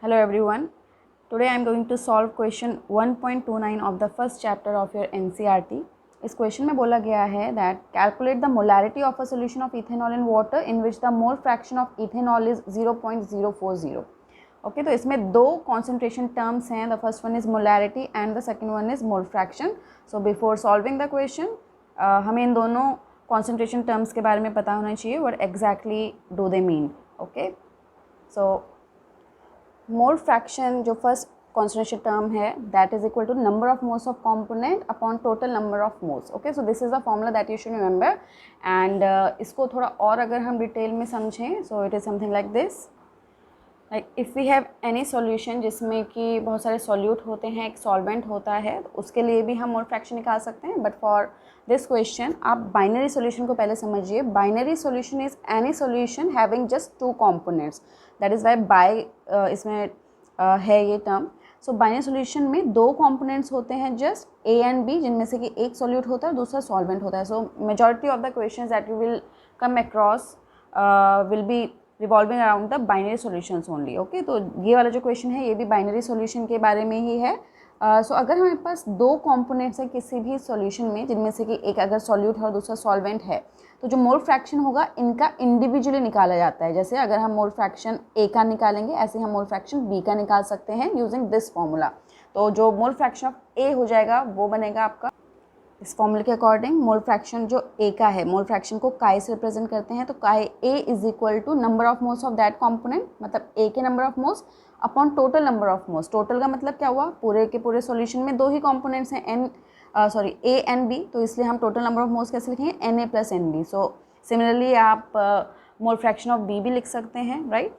Hello everyone. Today I am going to solve question 1.29 of the first chapter of your NCERT. इस question में बोला गया है that calculate the molarity of a solution of ethanol in water in which the mole fraction of ethanol is 0.040. Okay तो इसमें दो concentration terms हैं. The first one is molarity and the second one is mole fraction. So before solving the question हमें इन दोनों concentration terms के बारे में पता होना चाहिए. What exactly do they mean? Okay. So mole fraction जो फर्स्ट कॉन्सेंट्रेशन टर्म है that is equal to number of moles of component upon total number of moles. Okay so this is the formula that you should remember. And इसको थोड़ा और अगर हम detail में समझें so it is something like this. Like if we have any solution जिसमें कि बहुत सारे सॉल्यूट होते हैं, एक सॉल्वेंट होता है, तो उसके लिए भी हम मोल फ्रैक्शन निकाल सकते हैं. बट फॉर दिस क्वेश्चन आप बाइनरी सॉल्यूशन को पहले समझिए. Binary solution is any solution having just two components. That is why by इसमें है ये टर्म. सो बाइनरी सॉल्यूशन में दो कंपोनेंट्स होते हैं जस्ट ए एंड बी, जिनमें से कि एक सॉल्यूट होता है और दूसरा सॉल्वेंट होता है. सो majority of the questions that you will come across will be revolving around the binary solutions only. Okay तो ये वाला जो क्वेश्चन है ये भी बाइनरी सॉल्यूशन के बारे में ही है. सो अगर हमारे पास दो कंपोनेंट्स हैं किसी भी सॉल्यूशन में, जिनमें से कि एक अगर सॉल्यूट है और दूसरा सॉल्वेंट है, तो जो मोल फ्रैक्शन होगा इनका इंडिविजुअली निकाला जाता है. जैसे अगर हम मोल फ्रैक्शन ए का निकालेंगे ऐसे हम मोल फ्रैक्शन बी का निकाल सकते हैं यूजिंग दिस फॉर्मूला. तो जो मोल फ्रैक्शन ऑफ ए हो जाएगा वो बनेगा आपका इस फॉर्मूले के अकॉर्डिंग. मोल फ्रैक्शन जो ए का है, मोल फ्रैक्शन को काई से रिप्रेजेंट करते हैं, तो chi A is equal to number of moles of that component, मतलब ए के number of moles upon total number of moles. Total का मतलब क्या हुआ, पूरे के पूरे सॉल्यूशन में दो ही कंपोनेंट्स हैं ए एंड बी, तो इसलिए हम टोटल नंबर ऑफ मोल्स कैसे लिखेंगे, N A plus N B. So similarly आप मोल फ्रैक्शन ऑफ बी भी लिख सकते हैं, right.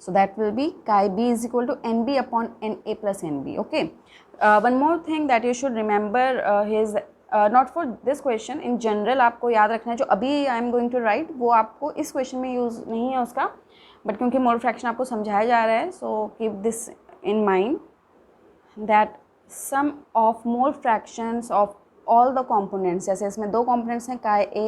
So that will be chi b is equal to nb upon na plus nb. Okay. One more thing that you should remember is not for this question, in general आपको याद रखना है जो अभी I am going to write वो आपको इस question में यूज़ नहीं है उसका, बट क्योंकि मोल फ्रैक्शन आपको समझाया जा रहा है, so keep this in mind that sum of mole fractions of all the components, जैसे इसमें दो components हैं chi a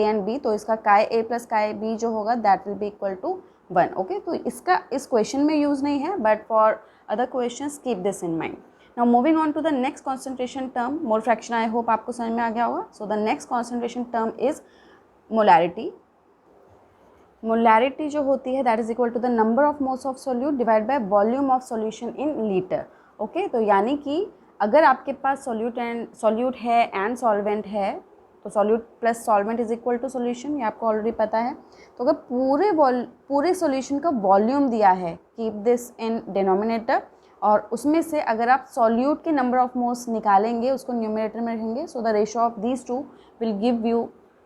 and b, तो इसका chi a plus chi b जो होगा that will be equal to 1. Okay तो इसका इस क्वेश्चन में यूज़ नहीं है, but for other questions keep this in mind. Now moving on to the next concentration term, mole fraction. I hope आपको समझ में आ गया होगा. So the next concentration term is molarity. Molarity जो होती है that is equal to the number of moles of solute divide by volume of solution in litre. Okay तो यानी कि अगर आपके पास सॉल्यूट है एंड सॉल्वेंट है, तो solute plus solvent is equal to solution, ये आपको ऑलरेडी पता है. तो अगर पूरे सॉल्यूशन का वॉल्यूम दिया है, कीप दिस इन डिनोमिनेटर, और उसमें से अगर आप सॉल्यूट के नंबर ऑफ मोल्स निकालेंगे उसको न्यूमरेटर में रखेंगे, so the ratio of these two will give you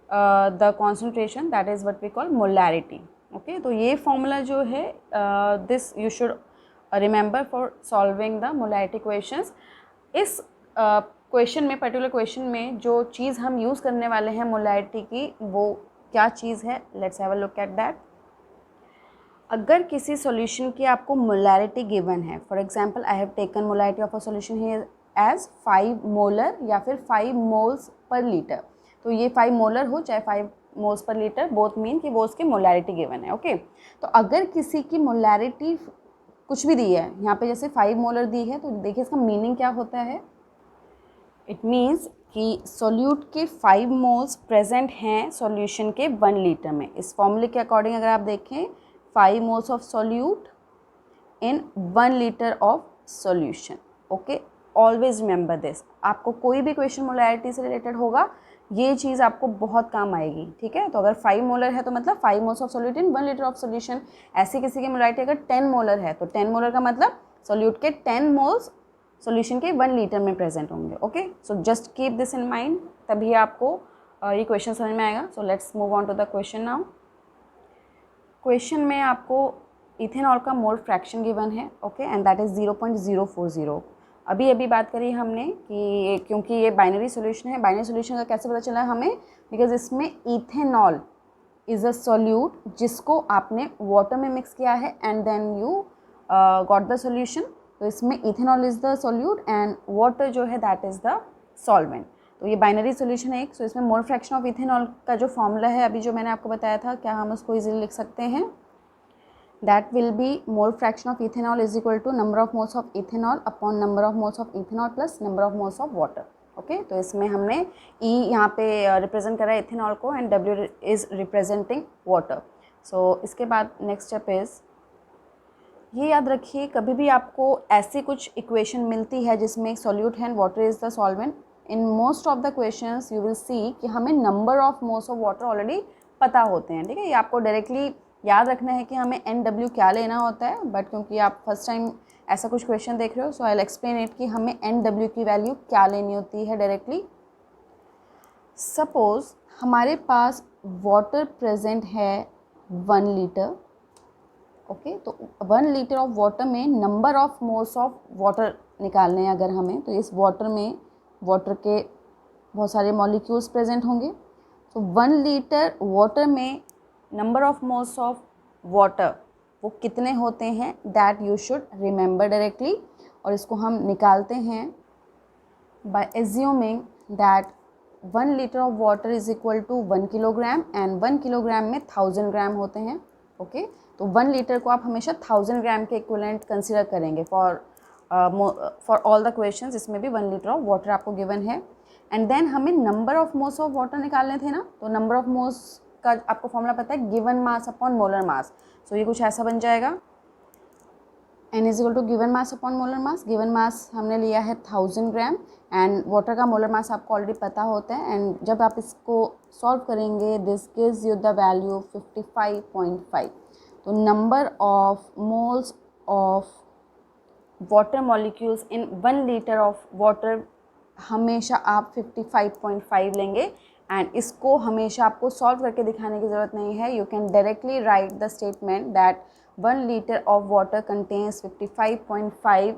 the concentration, that is what we call molarity. Okay तो ये फॉर्मूला जो है this you should remember for solving the molarity questions. इस question में, पर्टिकुलर क्वेश्चन में जो चीज़ हम use करने वाले हैं मोलैरिटी की, वो क्या चीज़ है, let's have a look at that. अगर किसी सॉल्यूशन की आपको मोलैरिटी गिवन है, for example I have taken molarity of a solution here as 5 molar या फिर 5 मोल्स पर लीटर, तो ये 5 मोलर हो चाहे 5 moles per litre, both mean कि वो उसकी मोलैरिटी गिवन है. ओके तो अगर किसी की मोलैरिटी कुछ भी दी है, यहाँ पे जैसे 5 मोलर दी है, तो देखिए इसका मीनिंग क्या होता है. इट मीन्स कि सॉल्यूट के 5 मोल्स प्रेजेंट हैं सॉल्यूशन के 1 लीटर में. इस फॉर्मूले के अकॉर्डिंग अगर आप देखें 5 moles of solute in 1 litre of solution. Okay always remember this. आपको कोई भी क्वेश्चन मोलैरिटी से रिलेटेड होगा, ये चीज़ आपको बहुत काम आएगी. ठीक है, तो अगर 5 मोलर है तो मतलब 5 moles of solute in 1 litre of solution. ऐसी किसी की मोलैरिटी अगर 10 मोलर है तो 10 मोलर का मतलब सॉल्यूट के 10 मोल्स सॉल्यूशन के 1 लीटर में प्रेजेंट होंगे. Okay so just keep this in mind, तभी आपको ये क्वेश्चन समझ में आएगा. So let's move on to the question now. Question में आपको इथेनॉल का मोल फ्रैक्शन गिवन है. Okay and that is 0.040. अभी बात करी हमने कि क्योंकि ये बाइनरी सॉल्यूशन है, बाइनरी सॉल्यूशन का कैसे पता चला हमें, बिकॉज इसमें इथेनॉल इज़ अ सॉल्यूट जिसको आपने वाटर में मिक्स किया है and then you got the solution. तो इसमें ethanol is the solute and water जो है दैट इज़ द सॉल्वेंट. तो ये बाइनरी सॉल्यूशन है एक. सो इसमें मोल फ्रैक्शन ऑफ इथेनॉल का जो फॉर्मूला है अभी जो मैंने आपको बताया था, क्या हम उसको इजीली लिख सकते हैं. that will be mole fraction of ethanol is equal to number of moles of ethanol upon number of moles of ethanol plus number of moles of water. Okay तो इसमें हमने E यहाँ पे रिप्रेजेंट करा है इथेनॉल को and W is representing water. So इसके बाद नेक्स्ट स्टेप इज़, ये याद रखिए कभी भी आपको ऐसी कुछ इक्वेशन मिलती है जिसमें सॉल्यूट है and water is the solvent, in most of the questions you will see कि हमें number of moles of water already पता होते हैं. ठीक है, ये आपको डायरेक्टली याद रखना है कि हमें NW क्या लेना होता है, बट क्योंकि आप फर्स्ट टाइम ऐसा कुछ क्वेश्चन देख रहे हो सो आई विल एक्सप्लेन इट कि हमें NW की वैल्यू क्या लेनी होती है डायरेक्टली. सपोज हमारे पास वाटर प्रेजेंट है 1 लीटर. ओके तो 1 लीटर ऑफ वाटर में number of moles of water निकालने हैं अगर हमें, तो इस वाटर में वाटर के बहुत सारे मॉलिक्यूल्स प्रेजेंट होंगे. तो 1 लीटर वाटर में number of moles of water वो कितने होते हैं, that you should remember directly. और इसको हम निकालते हैं by assuming that 1 litre of water is equal to 1 kilogram and 1 kilogram में 1000 ग्राम होते हैं. ओके तो 1 लीटर को आप हमेशा 1000 ग्राम के इक्विवेलेंट कंसिडर करेंगे फॉर ऑल द क्वेश्चंस. इसमें भी 1 लीटर ऑफ वाटर आपको गिवन है एंड देन हमें number of moles of water निकालने थे ना. तो नंबर ऑफ मोल्स का आपको फॉर्मूला पता है, given mass upon molar mass. So ये कुछ ऐसा बन जाएगा, N is equal to given mass upon molar mass. Given mass हमने लिया है 1000 ग्राम एंड वाटर का मोलर मास आपको ऑलरेडी पता होता है. एंड जब आप इसको सॉल्व करेंगे this gives you the value 55.5. तो number of moles of water molecules in 1 litre of water हमेशा आप 55.5 लेंगे एंड इसको हमेशा आपको सॉल्व करके दिखाने की ज़रूरत नहीं है. You can directly right the statement that 1 litre of water contains 55.5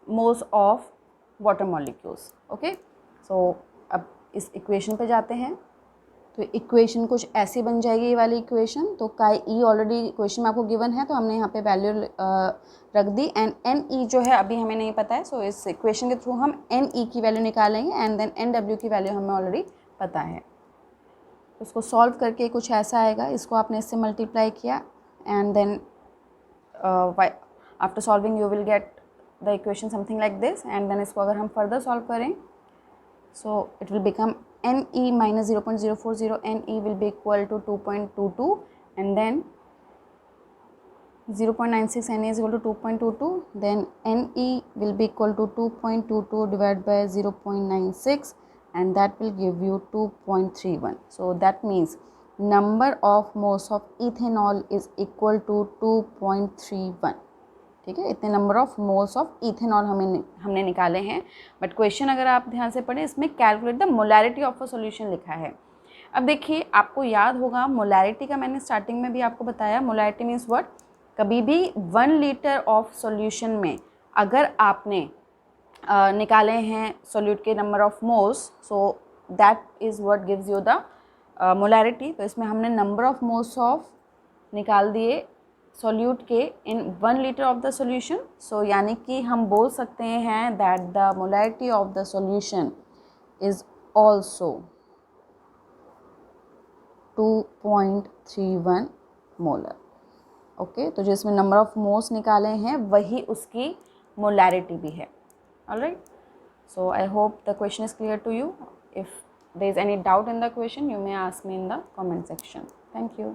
moles of water molecules. Okay so अब इस इक्वेशन पे जाते हैं. तो इक्वेशन कुछ ऐसी बन जाएगी ये वाली इक्वेशन. तो काई ई ऑलरेडी क्वेश्चन में आपको गिवन है तो हमने यहाँ पे वैल्यू रख दी एंड एन ई जो है अभी हमें नहीं पता है. सो इस इक्वेशन के थ्रू हम एन ई की वैल्यू निकालेंगे एंड देन एन डब्ल्यू की वैल्यू हमें ऑलरेडी पता है. उसको सॉल्व करके कुछ ऐसा आएगा, इसको आपने इससे मल्टीप्लाई किया and then after solving you will get the equation something like this. And then इसको अगर हम फर्दर सॉल्व करें so it will become NE minus 0.040, NE will be equal to 2.22 and then 0.96 NE is equal to 2.22, then NE will be equal to 2.22 divided by 0.96 and that will give you 2.31. So that means number of moles of ethanol is equal to 2.31. ठीक है, इतने number of moles of ethanol हमने निकाले हैं. But question अगर आप ध्यान से पढ़ें इसमें calculate the molarity of a solution लिखा है. अब देखिए आपको याद होगा मोलैरिटी का मैंने स्टार्टिंग में भी आपको बताया. मोलैरिटी मीन्स व्हाट, कभी भी 1 लीटर ऑफ सॉल्यूशन में अगर आपने निकाले हैं सॉल्यूट के number of moles so that is what gives you the molarity. तो इसमें हमने नंबर ऑफ मोल्स ऑफ निकाल दिए सॉल्यूट के इन 1 लीटर ऑफ द सॉल्यूशन. सो यानी कि हम बोल सकते हैं that the molarity of the solution is also 2.31 molar. Okay तो जिसमें नंबर ऑफ मोल्स निकाले हैं वही उसकी मोलैरिटी भी है. Alright, so I hope the question is clear to you. If there is any doubt in the question you may ask me in the comment section. Thank you.